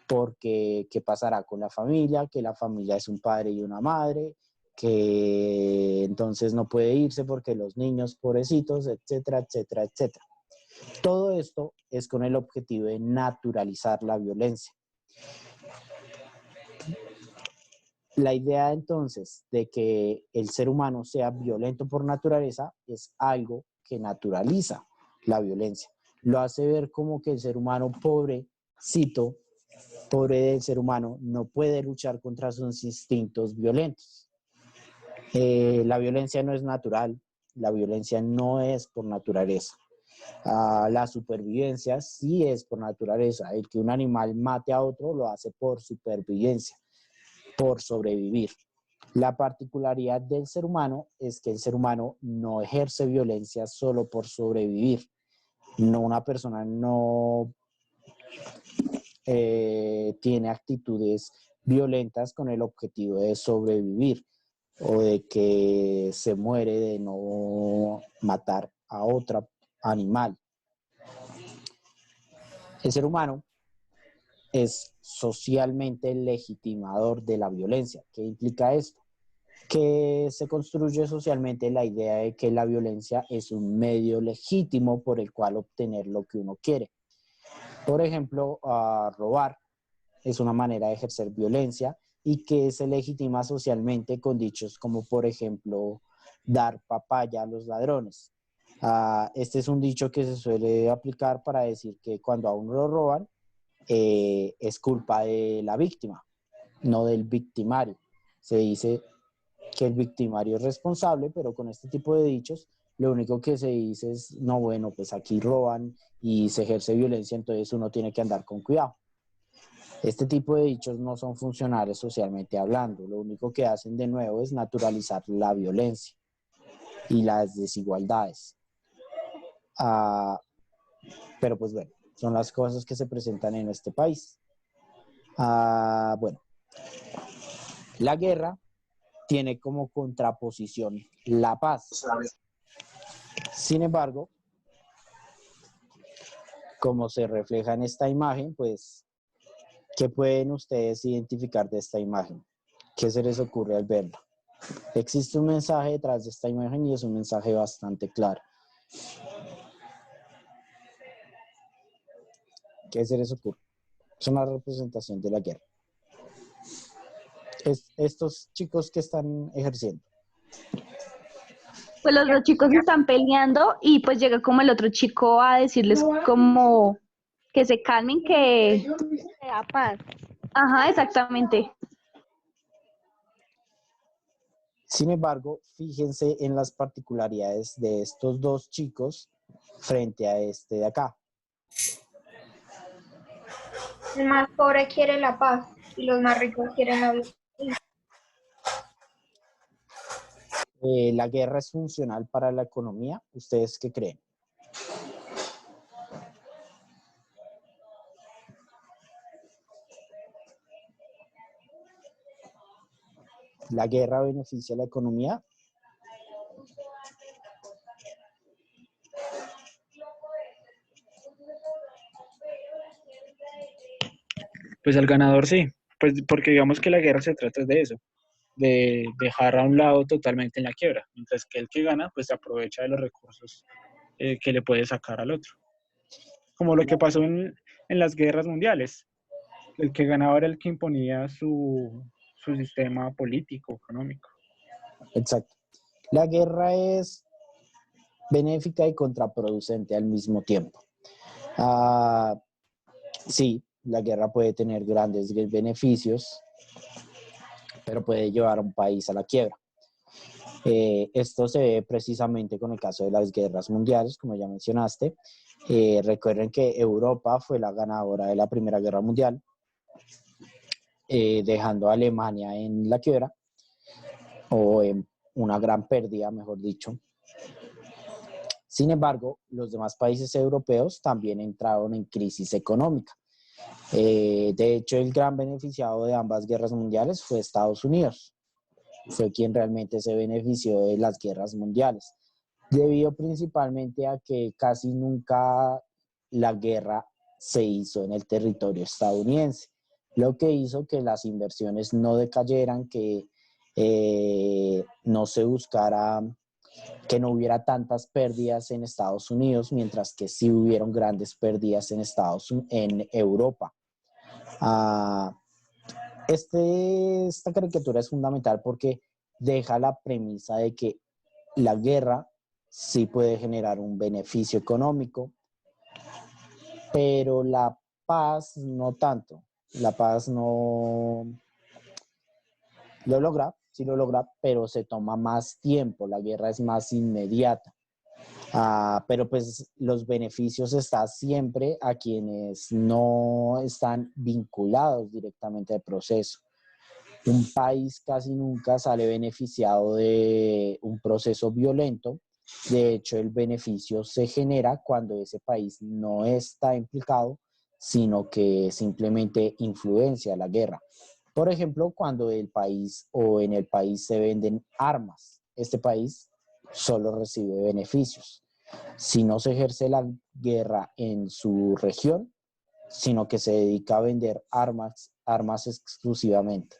porque qué pasará con la familia, que la familia es un padre y una madre, que entonces no puede irse porque los niños pobrecitos, etcétera, etcétera, etcétera. Todo esto es con el objetivo de naturalizar la violencia. La idea entonces de que el ser humano sea violento por naturaleza es algo que naturaliza la violencia. Lo hace ver como que el ser humano pobrecito, pobre del ser humano, no puede luchar contra sus instintos violentos. La violencia no es natural, la violencia no es por naturaleza. La supervivencia sí es por naturaleza. El que un animal mate a otro lo hace por supervivencia, por sobrevivir. La particularidad del ser humano es que el ser humano no ejerce violencia solo por sobrevivir. No, una persona no tiene actitudes violentas con el objetivo de sobrevivir o de que se muere de no matar a otro animal. El ser humano es socialmente legitimador de la violencia. ¿Qué implica esto? Que se construye socialmente la idea de que la violencia es un medio legítimo por el cual obtener lo que uno quiere. Por ejemplo, robar es una manera de ejercer violencia y que se legitima socialmente con dichos como, por ejemplo, dar papaya a los ladrones. Este es un dicho que se suele aplicar para decir que cuando a uno lo roban, es culpa de la víctima, no del victimario. Se dice que el victimario es responsable, pero con este tipo de dichos, lo único que se dice es, no, bueno, pues aquí roban y se ejerce violencia, entonces uno tiene que andar con cuidado. Este tipo de dichos no son funcionales socialmente hablando, lo único que hacen de nuevo es naturalizar la violencia y las desigualdades. Pero pues bueno, son las cosas que se presentan en este país. Bueno, la guerra tiene como contraposición la paz. Sin embargo, como se refleja en esta imagen, pues, ¿qué pueden ustedes identificar de esta imagen? ¿Qué se les ocurre al verla? Existe un mensaje detrás de esta imagen y es un mensaje bastante claro. ¿Qué se les ocurre? Es una representación de la guerra. Estos chicos que están ejerciendo. Pues los dos chicos están peleando y pues llega como el otro chico a decirles como que se calmen, que Da paz. Ajá, exactamente. Sin embargo, fíjense en las particularidades de estos dos chicos frente a este de acá. El más pobre quiere la paz y los más ricos quieren la violencia. ¿La guerra es funcional para la economía? ¿Ustedes qué creen? ¿La guerra beneficia a la economía? Pues al ganador sí, pues porque digamos que la guerra se trata de eso, de dejar a un lado totalmente en la quiebra, mientras que el que gana pues se aprovecha de los recursos que le puede sacar al otro. Como lo que pasó en las guerras mundiales. El que ganaba era el que imponía su sistema político, económico. Exacto. La guerra es benéfica y contraproducente al mismo tiempo. Sí, la guerra puede tener grandes beneficios, pero puede llevar a un país a la quiebra. Esto se ve precisamente con el caso de las guerras mundiales, como ya mencionaste. Recuerden que Europa fue la ganadora de la Primera Guerra Mundial, dejando a Alemania en la quiebra, o en una gran pérdida, mejor dicho. Sin embargo, los demás países europeos también entraron en crisis económica. De hecho, el gran beneficiado de ambas guerras mundiales fue Estados Unidos. fue quien realmente se benefició de las guerras mundiales, debido principalmente a que casi nunca la guerra se hizo en el territorio estadounidense, lo que hizo que las inversiones no decayeran, que no se buscara, que no hubiera tantas pérdidas en Estados Unidos, mientras que sí hubieron grandes pérdidas en Europa. Esta caricatura es fundamental porque deja la premisa de que la guerra sí puede generar un beneficio económico, pero la paz no tanto. La paz no lo logra, sí lo logra, pero se toma más tiempo, la guerra es más inmediata. Pero pues los beneficios están siempre a quienes no están vinculados directamente al proceso. Un país casi nunca sale beneficiado de un proceso violento. De hecho, el beneficio se genera cuando ese país no está implicado, sino que simplemente influencia la guerra. Por ejemplo, cuando en el país se venden armas, este país solo recibe beneficios. Si no se ejerce la guerra en su región, sino que se dedica a vender armas exclusivamente.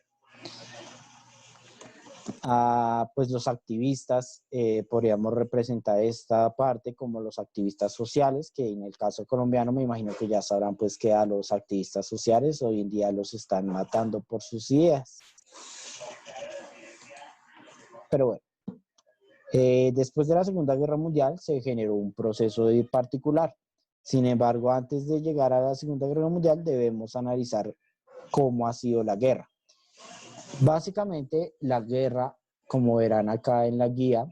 Pues los activistas, podríamos representar esta parte como los activistas sociales, que en el caso colombiano me imagino que ya sabrán pues que a los activistas sociales hoy en día los están matando por sus ideas. Pero bueno, después de la Segunda Guerra Mundial se generó un proceso particular. Sin embargo, antes de llegar a la Segunda Guerra Mundial debemos analizar cómo ha sido la guerra. Básicamente, la guerra, como verán acá en la guía,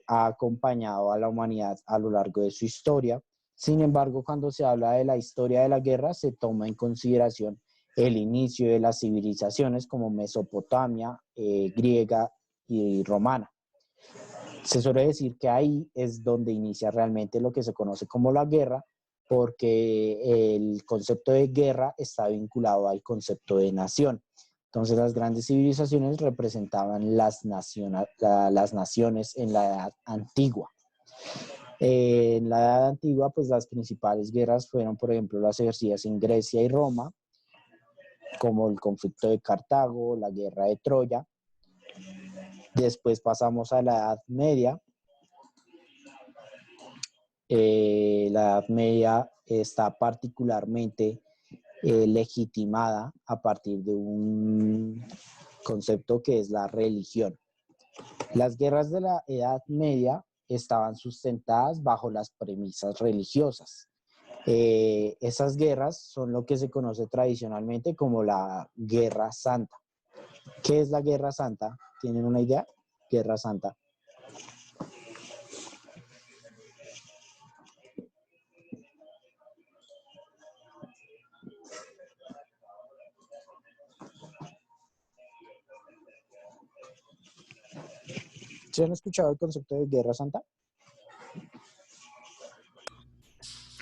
ha acompañado a la humanidad a lo largo de su historia. Sin embargo, cuando se habla de la historia de la guerra, se toma en consideración el inicio de las civilizaciones como Mesopotamia, griega y romana. Se suele decir que ahí es donde inicia realmente lo que se conoce como la guerra, porque el concepto de guerra está vinculado al concepto de nación. Entonces las grandes civilizaciones representaban las naciones en la Edad Antigua. En la Edad Antigua, pues las principales guerras fueron, por ejemplo, las ejercidas en Grecia y Roma, como el conflicto de Cartago, la guerra de Troya. Después pasamos a la Edad Media. La Edad Media está particularmente legitimada a partir de un concepto que es la religión. Las guerras de la Edad Media estaban sustentadas bajo las premisas religiosas. Esas guerras son lo que se conoce tradicionalmente como la Guerra Santa. ¿Qué es la Guerra Santa? ¿Tienen una idea? Guerra Santa. ¿Se han escuchado el concepto de Guerra Santa?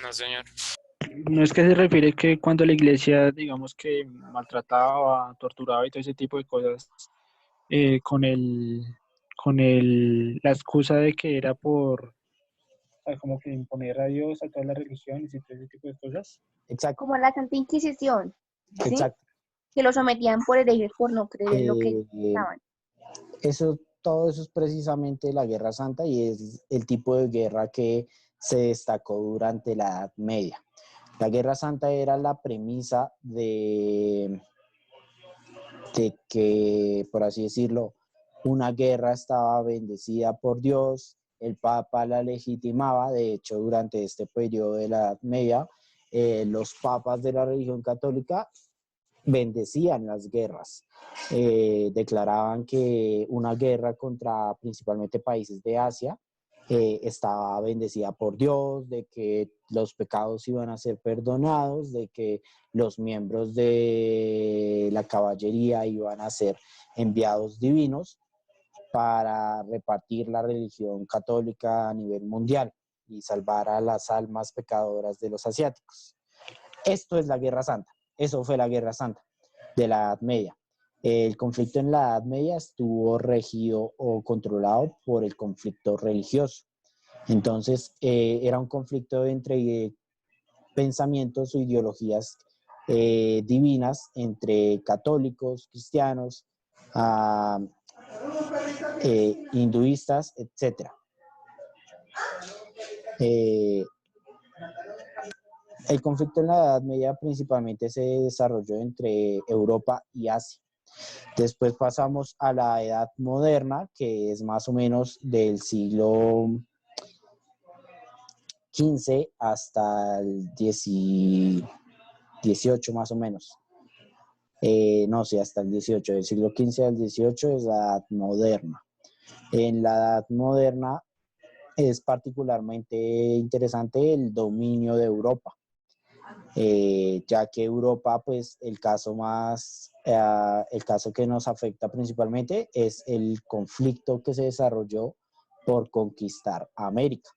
No, señor. No es que se refiere que cuando la iglesia, digamos que maltrataba, torturaba y todo ese tipo de cosas, con la excusa de que era por, como que imponer a Dios a todas las religiones y todo ese tipo de cosas. Exacto. Como la Santa Inquisición, ¿sí? Exacto. Que lo sometían por herejes, por no creer en lo que estaban. Todo eso es precisamente la Guerra Santa y es el tipo de guerra que se destacó durante la Edad Media. La Guerra Santa era la premisa de que, por así decirlo, una guerra estaba bendecida por Dios, el Papa la legitimaba. De hecho, durante este periodo de la Edad Media, los papas de la religión católica bendecían las guerras, declaraban que una guerra contra principalmente países de Asia estaba bendecida por Dios, de que los pecados iban a ser perdonados, de que los miembros de la caballería iban a ser enviados divinos para repartir la religión católica a nivel mundial y salvar a las almas pecadoras de los asiáticos. Esto es la Guerra Santa. Eso fue la Guerra Santa de la Edad Media. El conflicto en la Edad Media estuvo regido o controlado por el conflicto religioso. Entonces, era un conflicto entre pensamientos o ideologías divinas entre católicos, cristianos, hinduistas, etc. El conflicto en la Edad Media principalmente se desarrolló entre Europa y Asia. Después pasamos a la Edad Moderna, que es más o menos del siglo XV hasta el XVIII más o menos. No, sí, hasta el XVIII. Del siglo XV al XVIII es la Edad Moderna. En la Edad Moderna es particularmente interesante el dominio de Europa, ya que Europa, pues el caso que nos afecta principalmente es el conflicto que se desarrolló por conquistar América.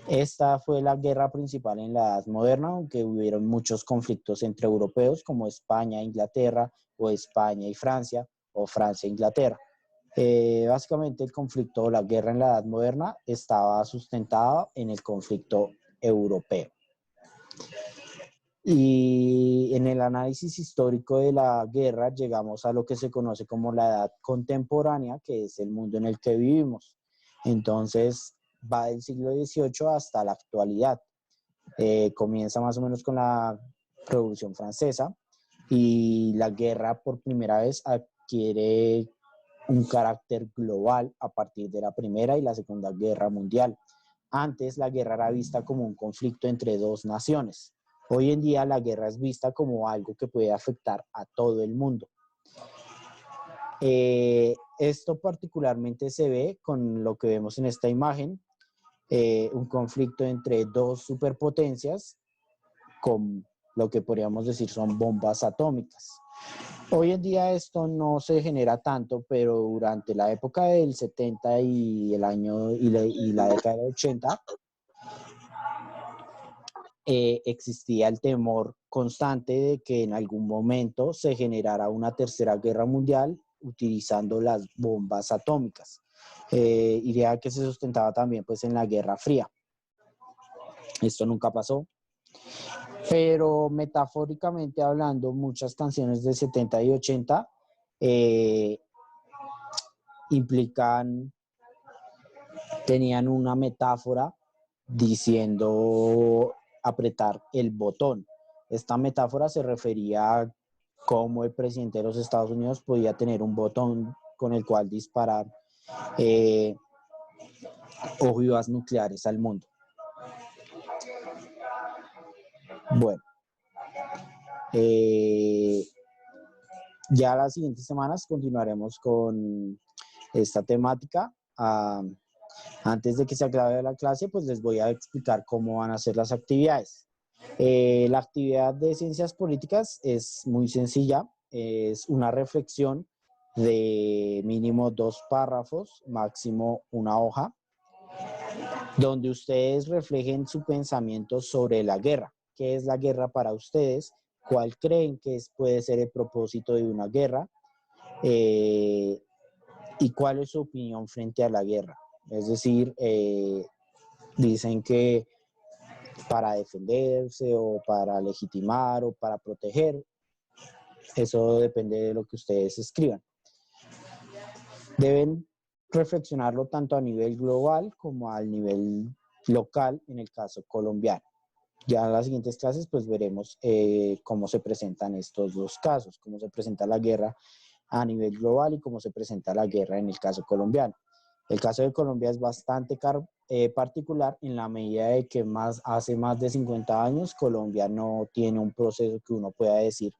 Esta fue la guerra principal en la Edad Moderna, aunque hubieron muchos conflictos entre europeos como España e Inglaterra, o España y Francia, o Francia e Inglaterra. Básicamente el conflicto o la guerra en la Edad Moderna estaba sustentada en el conflicto europeo. Y en el análisis histórico de la guerra llegamos a lo que se conoce como la edad contemporánea, que es el mundo en el que vivimos. Entonces va del siglo XVIII hasta la actualidad. Comienza más o menos con la Revolución Francesa y la guerra por primera vez adquiere un carácter global a partir de la Primera y la Segunda Guerra Mundial. Antes la guerra era vista como un conflicto entre dos naciones. Hoy en día la guerra es vista como algo que puede afectar a todo el mundo. Esto particularmente se ve con lo que vemos en esta imagen, un conflicto entre dos superpotencias con lo que podríamos decir son bombas atómicas. Hoy en día esto no se genera tanto, pero durante la época del 70 y la década del 80, existía el temor constante de que en algún momento se generara una tercera guerra mundial utilizando las bombas atómicas. Idea que se sustentaba también pues, en la Guerra Fría. Esto nunca pasó. Pero metafóricamente hablando, muchas canciones de 70 y 80 tenían una metáfora diciendo apretar el botón. Esta metáfora se refería a cómo el presidente de los Estados Unidos podía tener un botón con el cual disparar ojivas nucleares al mundo. Bueno, ya las siguientes semanas continuaremos con esta temática. Antes de que se acabe la clase, pues les voy a explicar cómo van a ser las actividades. La actividad de ciencias políticas es muy sencilla, es una reflexión de mínimo 2 párrafos, máximo una hoja, donde ustedes reflejen su pensamiento sobre la guerra. ¿Qué es la guerra para ustedes? ¿Cuál creen que puede ser el propósito de una guerra? ¿Y cuál es su opinión frente a la guerra? Es decir, dicen que para defenderse o para legitimar o para proteger, eso depende de lo que ustedes escriban. Deben reflexionarlo tanto a nivel global como a nivel local, en el caso colombiano. Ya en las siguientes clases pues veremos cómo se presentan estos dos casos, cómo se presenta la guerra a nivel global y cómo se presenta la guerra en el caso colombiano. El caso de Colombia es bastante particular en la medida de que hace más de 50 años Colombia no tiene un proceso que uno pueda decir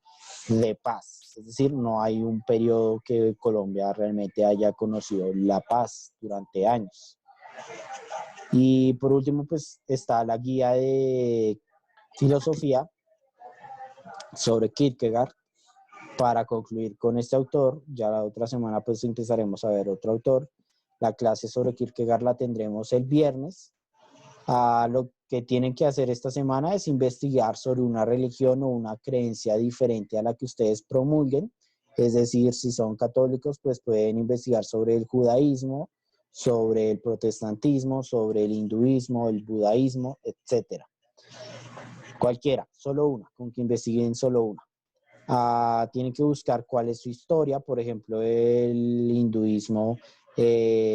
de paz. Es decir, no hay un periodo que Colombia realmente haya conocido la paz durante años. Y por último, pues está la guía de filosofía sobre Kierkegaard. Para concluir con este autor, ya la otra semana pues empezaremos a ver otro autor. La clase sobre Kierkegaard la tendremos el viernes. Lo que tienen que hacer esta semana es investigar sobre una religión o una creencia diferente a la que ustedes promulguen. Es decir, si son católicos, pues pueden investigar sobre el judaísmo, sobre el protestantismo, sobre el hinduismo, el budaísmo, etcétera. Cualquiera, solo una, con que investiguen solo una. Tienen que buscar cuál es su historia, por ejemplo, el hinduismo,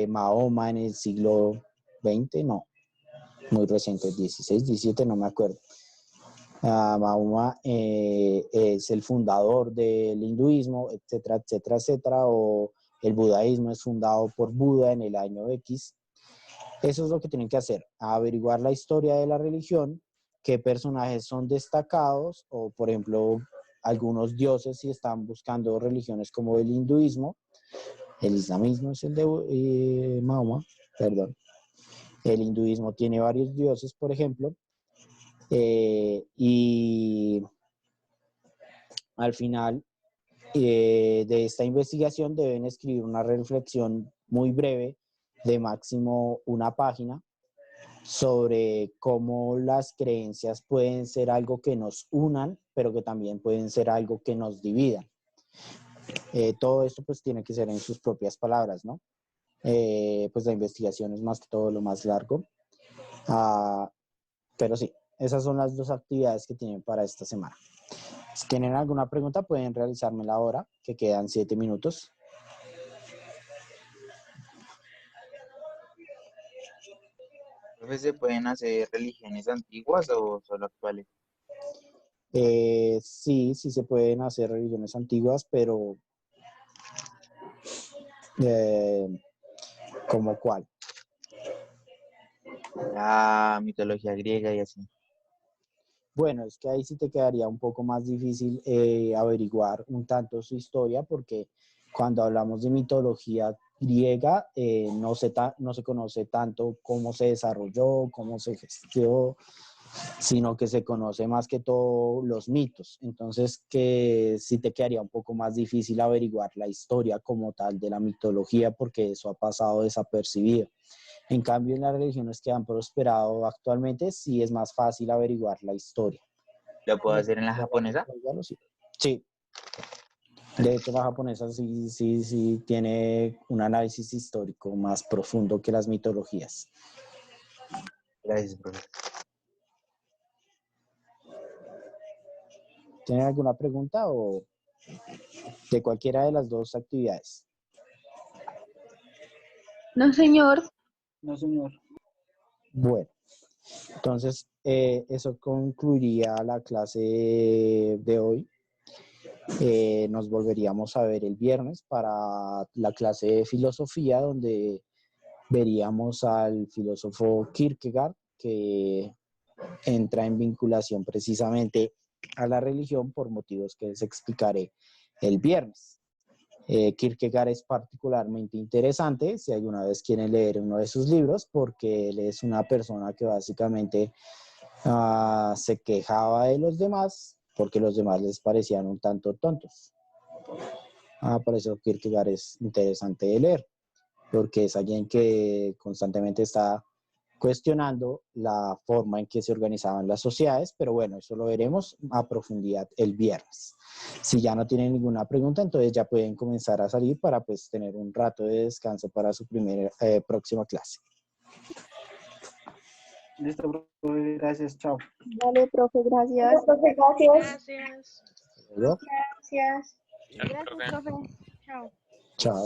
Mahoma en el siglo XX, no, muy reciente, 16, 17, no me acuerdo. Mahoma es el fundador del hinduismo, etcétera, etcétera, etcétera, o el budaísmo es fundado por Buda en el año X. Eso es lo que tienen que hacer, averiguar la historia de la religión, qué personajes son destacados, o por ejemplo, algunos dioses si están buscando religiones como el hinduismo, el islamismo es el de Mahoma, perdón. El hinduismo tiene varios dioses, por ejemplo, y al final de esta investigación deben escribir una reflexión muy breve de máximo una página sobre cómo las creencias pueden ser algo que nos unan, pero que también pueden ser algo que nos dividan. Todo esto pues tiene que ser en sus propias palabras, ¿no? Pues la investigación es más que todo lo más largo. Pero sí, esas son las dos actividades que tienen para esta semana. Si tienen alguna pregunta pueden realizármela ahora, que quedan 7 minutos. Profe, ¿se pueden hacer religiones antiguas o solo actuales? Sí, sí se pueden hacer religiones antiguas, pero ¿como cuál? La mitología griega y así. Bueno, es que ahí sí te quedaría un poco más difícil averiguar un tanto su historia, porque cuando hablamos de mitología griega no se conoce tanto cómo se desarrolló, cómo se gestió, sino que se conoce más que todo los mitos. Entonces, que sí te quedaría un poco más difícil averiguar la historia como tal de la mitología, porque eso ha pasado desapercibido. En cambio, en las religiones que han prosperado actualmente, sí es más fácil averiguar la historia. ¿Lo puedo hacer en la japonesa? Sí. De hecho, la japonesa sí tiene un análisis histórico más profundo que las mitologías. Gracias, profe. ¿Tienen alguna pregunta o de cualquiera de las dos actividades? No, señor. No, señor. Bueno, entonces eso concluiría la clase de hoy. Nos volveríamos a ver el viernes para la clase de filosofía, donde veríamos al filósofo Kierkegaard, que entra en vinculación precisamente a la religión por motivos que les explicaré el viernes. Kierkegaard es particularmente interesante si alguna vez quieren leer uno de sus libros, porque él es una persona que básicamente se quejaba de los demás porque los demás les parecían un tanto tontos. Por eso Kierkegaard es interesante de leer, porque es alguien que constantemente está cuestionando la forma en que se organizaban las sociedades, pero bueno, eso lo veremos a profundidad el viernes. Si ya no tienen ninguna pregunta, entonces ya pueden comenzar a salir para pues tener un rato de descanso para su próxima clase. Listo, profe, gracias, chao. Vale, profe, gracias. Profe, gracias. Gracias. ¿Luego? Gracias. Chao, profe. Gracias, profe. Chao. Chao.